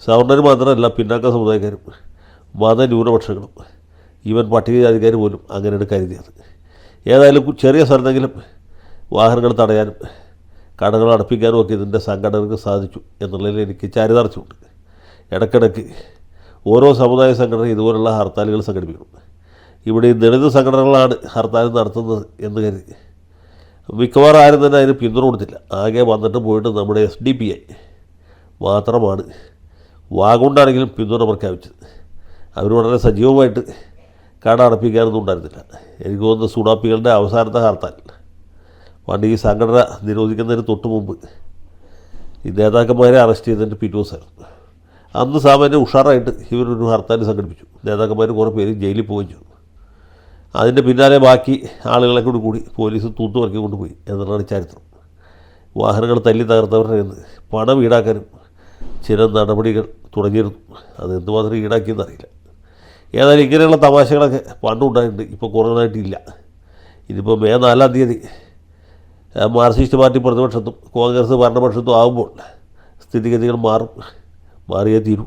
സവർണർ മാത്രമല്ല പിന്നാക്ക സമുദായക്കാരും മതന്യൂനപക്ഷങ്ങളും ഈവൻ പട്ടികജാതിക്കാർ പോലും അങ്ങനെയാണ് കരുതിയത്. ഏതായാലും ചെറിയ സ്ഥലത്തെങ്കിലും വാഹനങ്ങൾ തടയാനും കടകൾ അടപ്പിക്കാനും ഒക്കെ ഇതിൻ്റെ സംഘടനകൾക്ക് സാധിച്ചു എന്നുള്ളതിൽ എനിക്ക് ചാരിതാർച്ചയുണ്ട്. ഇടയ്ക്കിടയ്ക്ക് ഓരോ സമുദായ സംഘടന ഇതുപോലുള്ള ഹർത്താലുകൾ സംഘടിപ്പിക്കണം. ഇവിടെ ഈ ദളിത് സംഘടനകളാണ് ഹർത്താൽ നടത്തുന്നത് എന്ന് കരുതി മിക്കവാറും ആരും തന്നെ അതിന് പിന്തുണ കൊടുത്തില്ല. ആകെ വന്നിട്ട് പോയിട്ട് നമ്മുടെ SDPI മാത്രമാണ് വാഗുണ്ടാണെങ്കിലും പിന്തുണ പ്രഖ്യാപിച്ചത്. അവർ വളരെ സജീവമായിട്ട് കട അടപ്പിക്കാനൊന്നും ഉണ്ടായിരുന്നില്ല. എനിക്ക് തോന്നുന്നു സുഡാപ്പികളുടെ അവസാനത്തെ ഹർത്താൽ പണ്ട് ഈ സംഘടന നിരോധിക്കുന്നതിന് തൊട്ട് മുമ്പ് ഈ നേതാക്കന്മാരെ അറസ്റ്റ് ചെയ്തതിൻ്റെ പിറ്റേ ദിവസമായിരുന്നു. അന്ന് സാമാന്യം ഉഷാറായിട്ട് ഇവരൊരു ഹർത്താൽ സംഘടിപ്പിച്ചു. നേതാക്കന്മാർ കുറേ പേര് ജയിലിൽ പോവുകയും ചെയ്തു. അതിൻ്റെ പിന്നാലെ ബാക്കി ആളുകളെ കൂടി പോലീസ് തൂത്തുപറക്കി കൊണ്ടുപോയി എന്നുള്ളതാണ് ചരിത്രം. വാഹനങ്ങൾ തല്ലി തകർത്തവരുടെ നിന്ന് പണം ഈടാക്കാനും ചില നടപടികൾ തുടങ്ങിയിരുന്നു. അത് എന്തുമാത്രം ഈടാക്കിയെന്നറിയില്ല. ഏതായാലും ഇങ്ങനെയുള്ള തമാശകളൊക്കെ പണ്ടുണ്ടായിട്ടുണ്ട്, ഇപ്പോൾ കുറവായിട്ടില്ല. ഇനിയിപ്പോൾ May 4-ാം തീയതി മാർക്സിസ്റ്റ് പാർട്ടി പ്രതിപക്ഷത്തും കോൺഗ്രസ് ഭരണപക്ഷത്തും ആകുമ്പോൾ സ്ഥിതിഗതികൾ മാറിയേ തീരൂ.